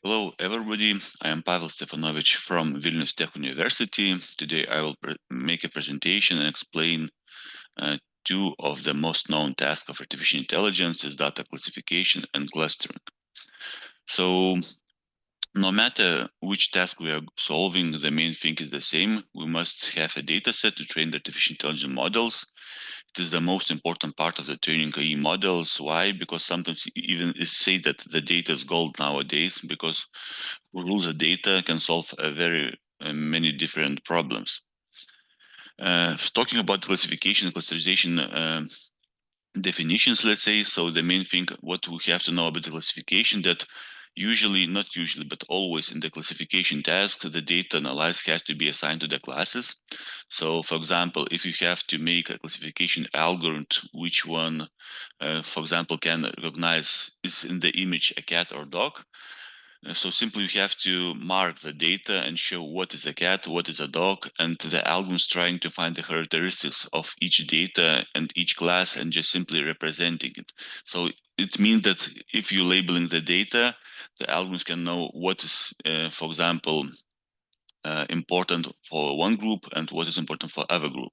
Hello, everybody. I am Pavel Stefanovic from Vilnius Tech University. Today, I will make a presentation and explain two of the most known tasks of artificial intelligence: is data classification and clustering. So, no matter which task we are solving, the main thing is the same. We must have a data set to train the artificial intelligence models. It is the most important part of the training AI models. Why? Because sometimes even is say that the data is gold nowadays, because rules of data can solve a very many different problems. Talking about classification and clusterization definitions, let's say, so the main thing what we have to know about the classification, that usually, not usually, but always in the classification task, the data analyzed has to be assigned to the classes. So, for example, if you have to make a classification algorithm, which one, for example, can recognize is in the image a cat or dog. So simply you have to mark the data and show what is a cat, what is a dog, and the algorithm is trying to find the characteristics of each data and each class and just simply representing it. So it means that if you're labeling the data, the algorithms can know what is, for example, important for one group and what is important for other group.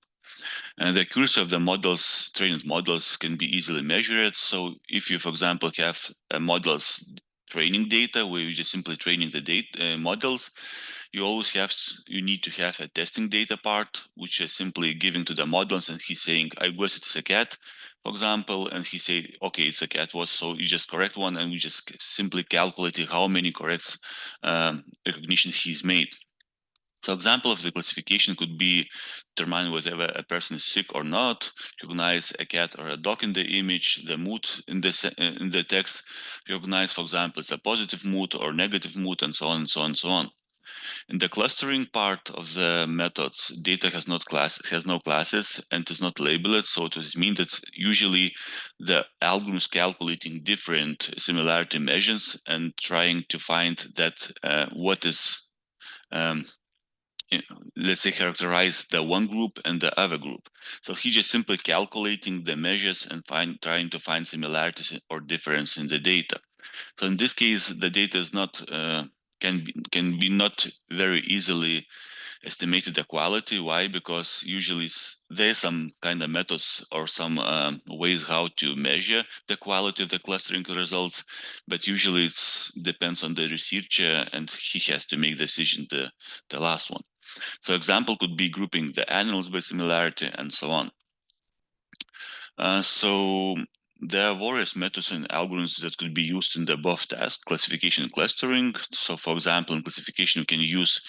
And the accuracy of the models, trained models, can be easily measured. So if you, for example, have a models training data where you're just simply training the data models, you need to have a testing data part, which is simply giving to the models, and he's saying, I guess it's a cat, for example, and he said, okay, it's a cat. Was so you just correct one, and we just simply calculating how many correct recognition he's made. So example of the classification could be determine whether a person is sick or not, recognize a cat or a dog in the image, the mood in the text, recognize, for example, it's a positive mood or negative mood, and so on and so on and so on. In the clustering part of the methods, data has no classes and is not labeled. So it means that usually the algorithm is calculating different similarity measures and trying to find that what is let's say characterize the one group and the other group. So he just simply calculating the measures and trying to find similarities or difference in the data. So in this case, the data is not can be not very easily estimated the quality. Why? Because usually there's some kind of methods or some ways how to measure the quality of the clustering results, but usually it depends on the researcher and he has to make the decision the last one. So example could be grouping the animals by similarity and so on. So there are various methods and algorithms that could be used in the above task, classification and clustering. So for example, in classification, you can use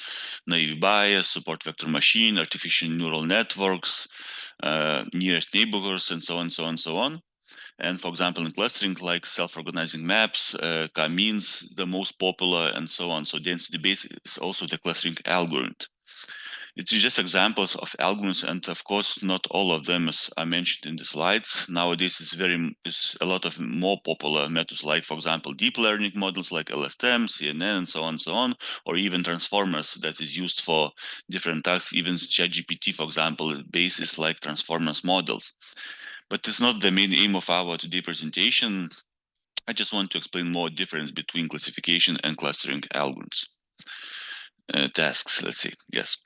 naive bias, support vector machine, artificial neural networks, nearest neighbors, and so on, so on, so on. And for example, in clustering, like self-organizing maps, k-means, the most popular, and so on. So density base is also the clustering algorithm. It's just examples of algorithms, and of course, not all of them are mentioned in the slides. Nowadays, is a lot of more popular methods, like, for example, deep learning models like LSTM, CNN, and so on, or even transformers that is used for different tasks. Even ChatGPT, for example, bases like transformers models. But it's not the main aim of our today presentation. I just want to explain more difference between classification and clustering algorithms. Tasks, let's say. Yes.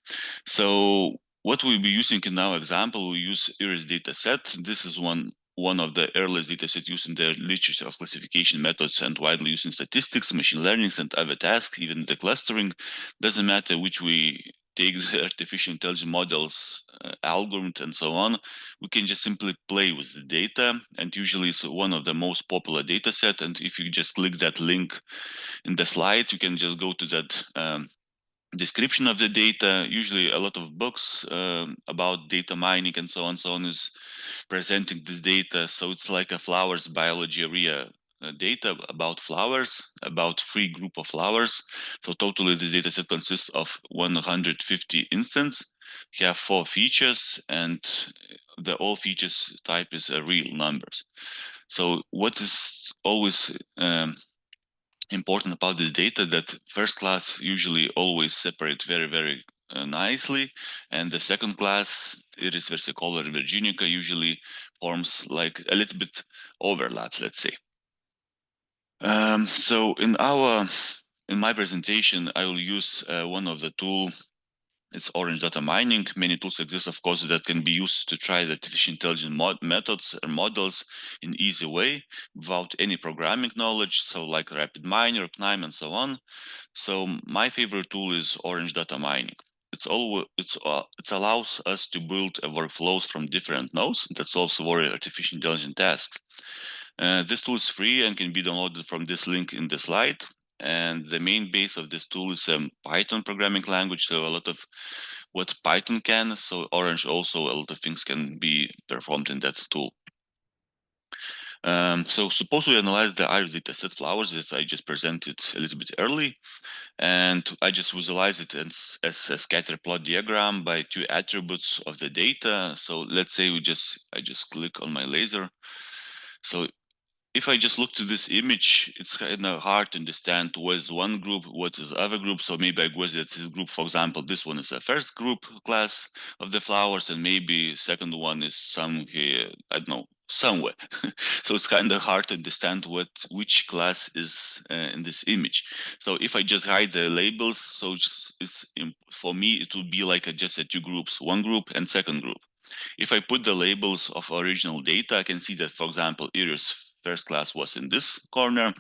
So what we'll be using in our example, we use IRIS dataset. This is one of the earliest datasets used in the literature of classification methods and widely used in statistics, machine learning, and other tasks. Even the clustering doesn't matter which we take the artificial intelligence models, algorithm, and so on. We can just simply play with the data, and usually it's one of the most popular data set. And if you just click that link in the slide, you can just go to that description of the data. Usually a lot of books about data mining and so on is presenting this data. So it's like a flowers biology area data about flowers, about 3 group of flowers. So totally this data set consists of 150 instances. You have 4 features, and the all features type is real numbers. So what is always important about this data, that first class usually always separate very nicely, and the second class, Iris versicolor virginica, usually forms like a little bit overlaps, let's say. So in our in my presentation, I will use one of the tool. It's Orange Data Mining. Many tools exist, of course, that can be used to try the artificial intelligence methods and models in easy way without any programming knowledge. So like RapidMiner, Knime, and so on. So my favorite tool is Orange Data Mining. It allows us to build workflows from different nodes that solves very artificial intelligence tasks. This tool is free and can be downloaded from this link in the slide. And the main base of this tool is a Python programming language. So a lot of what Python can. So Orange also a lot of things can be performed in that tool. So suppose we analyze the iris dataset flowers that I just presented a little bit early, and I just visualize it as a scatter plot diagram by two attributes of the data. So let's say I just click on my laser. So if I just look to this image, it's kind of hard to understand what is one group, what is the other group. So maybe I guess that this group, for example, this one is the first group class of the flowers, and maybe second one is some here, I don't know, somewhere. So it's kind of hard to understand which class is in this image. So if I just hide the labels, so for me it would be like just two groups, one group and second group. If I put the labels of original data, I can see that, for example, Iris first class was in this corner,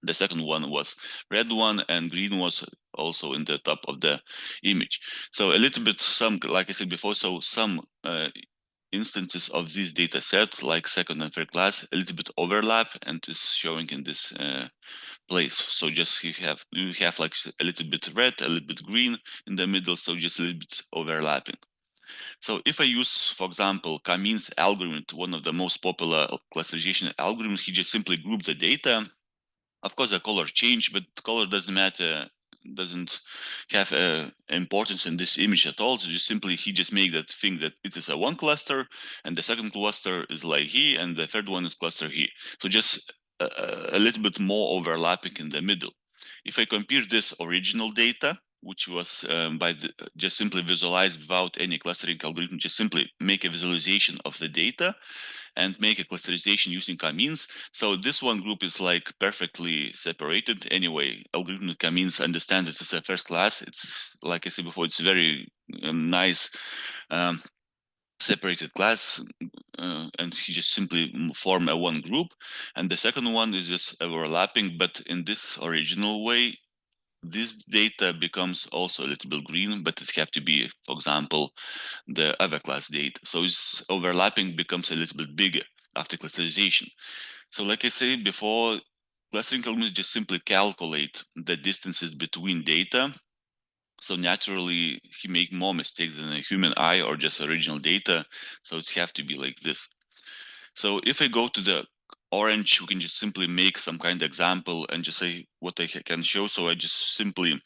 the second one was red one, and green was also in the top of the image. So a little bit, like I said before, so some instances of this data set, like second and third class, a little bit overlap and is showing in this place. So just you have like a little bit red, a little bit green in the middle, so just a little bit overlapping. So if I use, for example, Kamin's algorithm, one of the most popular classification algorithms, he just simply groups the data. Of course, the color change, but the color doesn't matter, doesn't have importance in this image at all. So he just make that thing that it is a one cluster, and the second cluster is like here, and the third one is cluster here. So just a little bit more overlapping in the middle. If I compare this original data, which was just simply visualized without any clustering algorithm, just simply make a visualization of the data and make a clusterization using Kamins. So this one group is like perfectly separated. Anyway, algorithmic Kamins understand that it's a first class. It's like I said before, it's very nice separated class, and he just simply form a one group. And the second one is just overlapping, but in this original way, this data becomes also a little bit green, but it have to be, for example, the other class data. So it's overlapping becomes a little bit bigger after clusterization. So like I said before, clustering algorithms just simply calculate the distances between data. So naturally, he make more mistakes than a human eye or just original data. So it have to be like this. So if I go to the orange, we can just simply make some kind of example and just say what I can show. So I just simply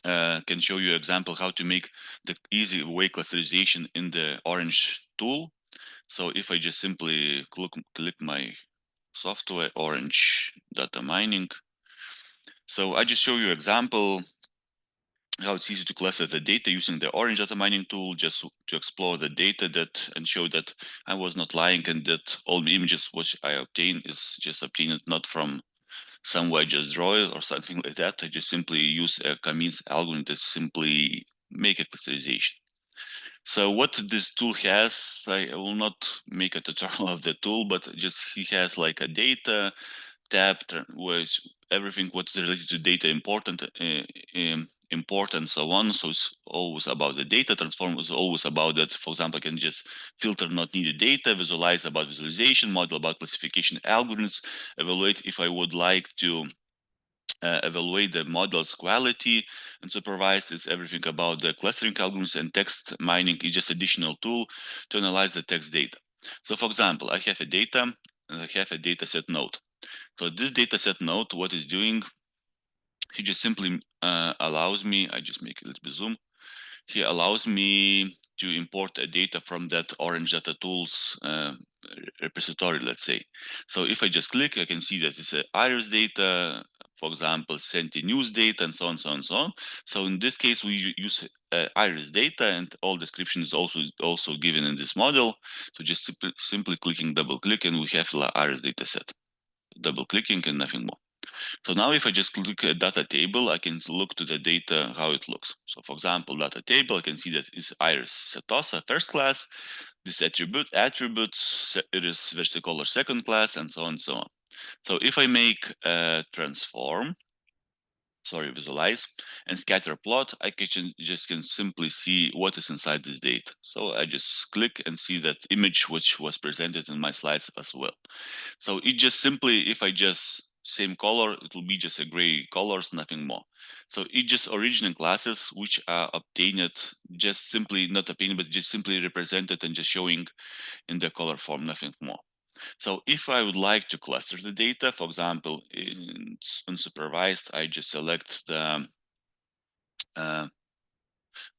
can show you example how to make the easy way clusterization in the orange tool. So if I just simply click my software, Orange Data Mining. So I just show you example how it's easy to cluster the data using the Orange Data Mining tool, just to explore the data that and show that I was not lying and that all the images which I obtained is just obtained not from somewhere I just draw it or something like that. I just simply use a Kamins algorithm to simply make a clusterization. So what this tool has, I will not make a tutorial of the tool, but just he has like a data tab with everything what's related to data import and so on. So it's always about the data. Transform is always about that. For example, I can just filter not needed data, visualize about visualization, model about classification algorithms, evaluate if I would like to evaluate the model's quality, and supervised is everything about the clustering algorithms, and text mining is just additional tool to analyze the text data. So for example, I have a data and I have a data set node. So this dataset node, what it's doing, he just simply allows me, I just make a little bit zoom, he allows me to import a data from that Orange Data Tools repository, let's say. So if I just click, I can see that it's a iris data, for example, Senti news data, and so on, so on, so on. So in this case, we use iris data, and all description is also given in this model. So just simply clicking, double click, and we have the iris data set. Double clicking and nothing more. So now if I just look at data table, I can look to the data, how it looks. So for example, data table, I can see that it's iris setosa first class, this attributes, it is versicolor second class, and so on and so on. So if I make a transform, visualize and scatter plot, I can just simply see what is inside this data. So I just click and see that image which was presented in my slides as well. So it just simply, if I just same color, it will be just a gray colors, nothing more. So it just original classes which are obtained, just simply not obtained, but just simply represented and just showing in the color form, nothing more. So if I would like to cluster the data, for example, in unsupervised, I just select the uh,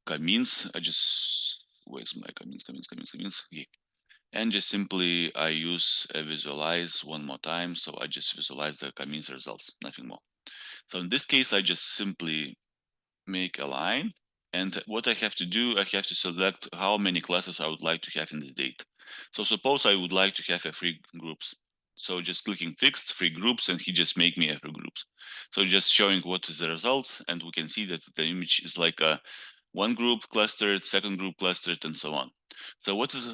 commits. I just, where's my commits, yeah. And just simply I use a visualize one more time. So I just visualize the commits results, nothing more. So in this case, I just simply make a line. And what I have to do, I have to select how many classes I would like to have in the data. So suppose I would like to have a three groups. So just clicking fixed three groups, and he just make me a three groups. So just showing what is the results, and we can see that the image is like a one group clustered, second group clustered, and so on. So what is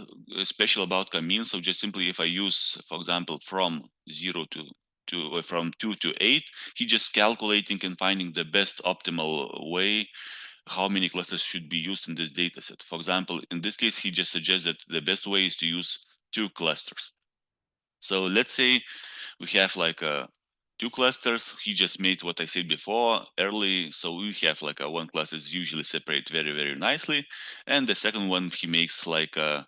special about Kamin? So just simply if I use, for example, from 0 to from 2 to 8, he just calculating and finding the best optimal way how many clusters should be used in this data set. For example, in this case, he just suggests that the best way is to use 2 clusters. So let's say we have like two clusters. He just made what I said before early. So we have like one cluster is usually separate very, very nicely. And the second one, he makes like a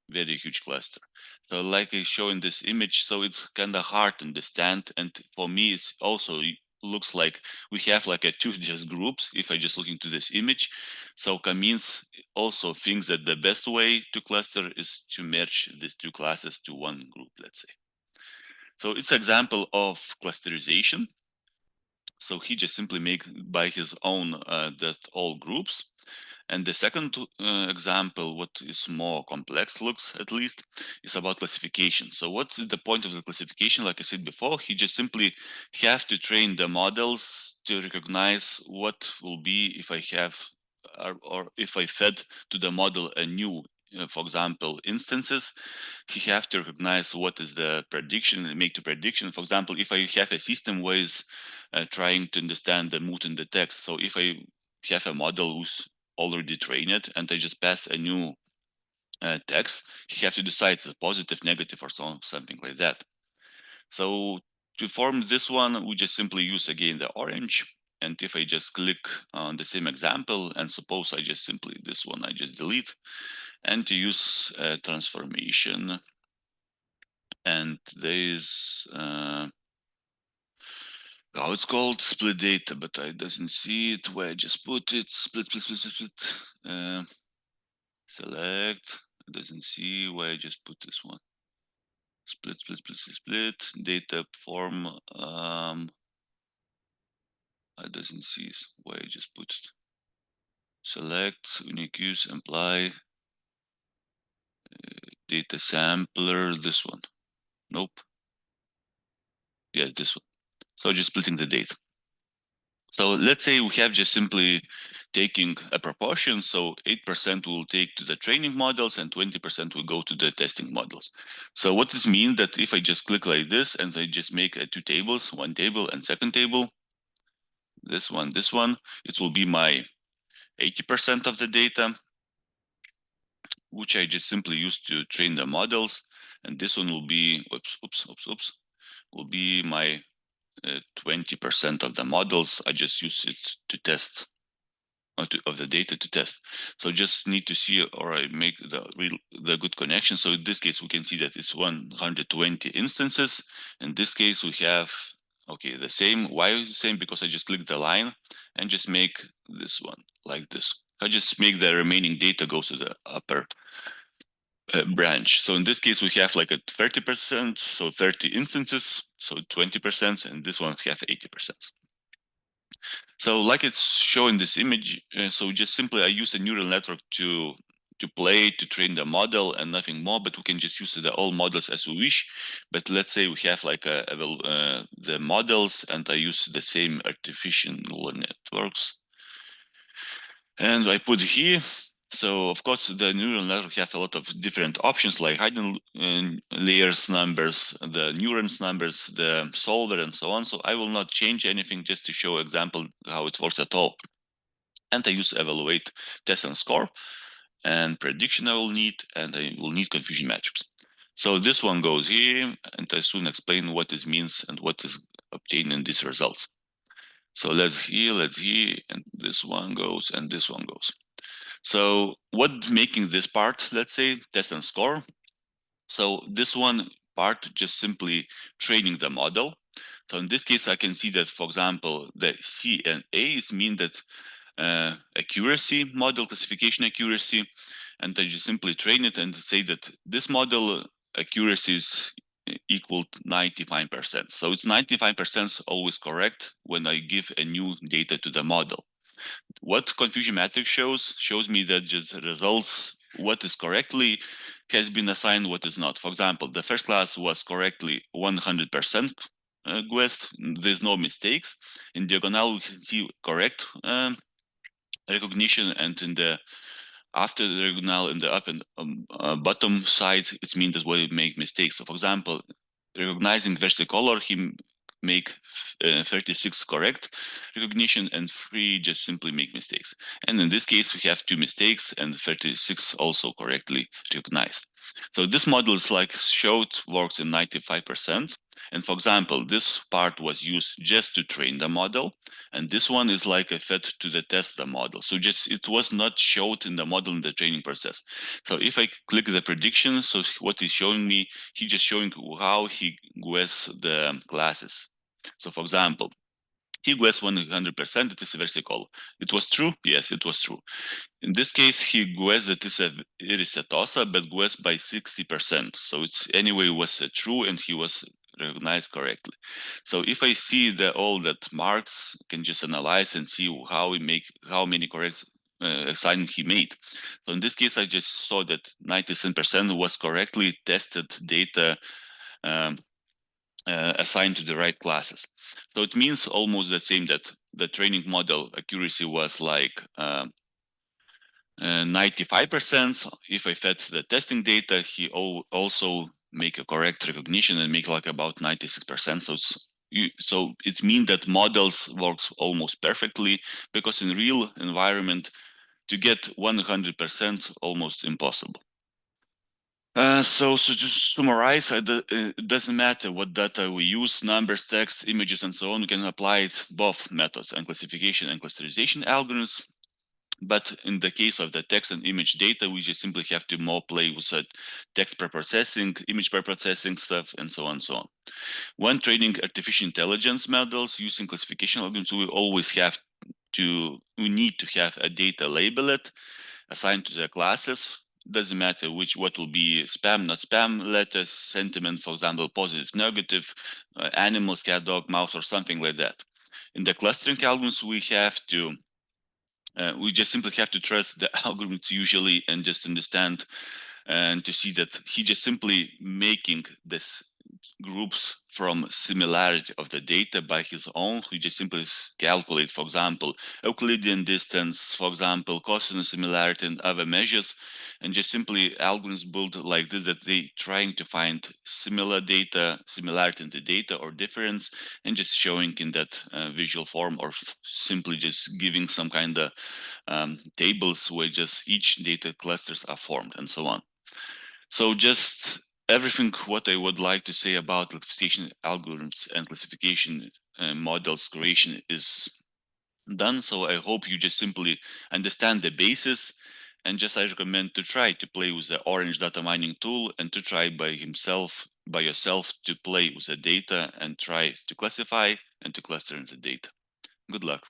very huge cluster. So like I show in this image, so it's kind of hard to understand. And for me, it's also looks like we have like a two just groups if I just look into this image. So Kamins also thinks that the best way to cluster is to merge these two classes to one group, let's say. So it's an example of clusterization. So he just simply make by his own that all groups. And the second example, what is more complex looks at least, is about classification. So what's the point of the classification? Like I said before, he just simply have to train the models to recognize what will be if I have or if I fed to the model a new, for example, instances. He have to recognize what is the prediction and make the prediction. For example, if I have a system where is trying to understand the mood in the text, so if I have a model who's already trained and I just pass a new text, he have to decide if it's positive, negative, or something like that. So to form this one, we just simply use again the orange. And if I just click on the same example, and suppose I just simply this one I just delete, and to use transformation, and there is how it's called split data, but I doesn't see it where I just put it. Split. Select. It doesn't see where I just put this one. Split. Data form. I doesn't see where I just put it. Select. Unique use. Apply. Data sampler. This one. Nope. Yeah, this one. So just splitting the data. So let's say we have just simply taking a proportion. So 8% will take to the training models and 20% will go to the testing models. So what does mean that if I just click like this and I just make two tables, one table and second table, this one, it will be my 80% of the data, which I just simply use to train the models. And this one will be, will be my 20% of the models. I just use it to test of the data to test. So just need to see or I make the good connection. So in this case, we can see that it's 120 instances. In this case, we have, okay, the same. Why is the same? Because I just click the line and just make this one like this. I just make the remaining data goes to the upper branch. So in this case, we have like a 30%, so 30 instances, so 20%, and this one have 80%. So like it's showing this image, so just simply I use a neural network to to play, to train the model and nothing more, but we can just use the all models as we wish. But let's say we have like the models, and I use the same artificial networks. And I put here. So of course the neural network have a lot of different options like hidden layers numbers, the neurons numbers, the solver, and so on. So I will not change anything, just to show example how it works at all. And I use evaluate, test, and score, and prediction I will need, and I will need confusion matrix. So this one goes here, and I soon explain what this means and what is obtained in these results. So let's here, and this one goes, and this one goes. So what making this part, let's say, test and score. So this one part just simply training the model. So in this case, I can see that, for example, the C and A mean that accuracy, model classification accuracy, and I just simply train it and say that this model accuracy is equal to 95%. So it's 95% always correct when I give a new data to the model. What confusion matrix shows me that just results what is correctly has been assigned, what is not. For example, the first class was correctly 100% guessed. There's no mistakes. In diagonal, we can see correct recognition, and in the after the diagonal in the up and bottom side, it means that we make mistakes. So, for example, recognizing verticolor, he make 36 correct recognition, and 3 just simply make mistakes. And in this case, we have 2 mistakes and 36 also correctly recognized. So this model is like showed works in 95%. And for example, this part was used just to train the model, and this one is like a fed to the test the model. So just it was not showed in the model in the training process. So if I click the prediction, so what is showing me, he just showing how he guessed the classes. So for example, he guessed 100% it is a versicolor. It was true? Yes, it was true. In this case, he guessed that it's a irisetosa, but guessed by 60%. So it's anyway was true, and he was recognized correctly. So if I see all that marks, can just analyze and see how many correct assignment he made. So in this case, I just saw that 97% was correctly tested data um, assigned to the right classes. So it means almost the same, that the training model accuracy was like 95%. If I fed the testing data, he also make a correct recognition and make like about 96%. So it means that models works almost perfectly, because in real environment to get 100% almost impossible. So to summarize, it doesn't matter what data we use, numbers, text, images, and so on. We can apply it both methods, and classification and clusterization algorithms. But in the case of the text and image data, we just simply have to more play with text preprocessing, image preprocessing stuff, and so on and so on. When training artificial intelligence models using classification algorithms, we need to have a data labeled, assigned to the classes. Doesn't matter what will be spam, not spam letters, sentiment, for example, positive, negative, animals, cat, dog, mouse, or something like that. In the clustering algorithms, we just simply have to trust the algorithms usually, and just understand and to see that he just simply making this groups from similarity of the data by his own. He just simply calculate, for example, Euclidean distance, for example, cosinus similarity, and other measures, and just simply algorithms built like this, that they trying to find similar data, similarity in the data or difference, and just showing in that visual form, or simply just giving some kind of tables where just each data clusters are formed, and so on. So just everything what I would like to say about classification algorithms and classification models creation is done. So I hope you just simply understand the basis, and just I recommend to try to play with the orange data mining tool, and to try by yourself to play with the data and try to classify and to cluster in the data. Good luck.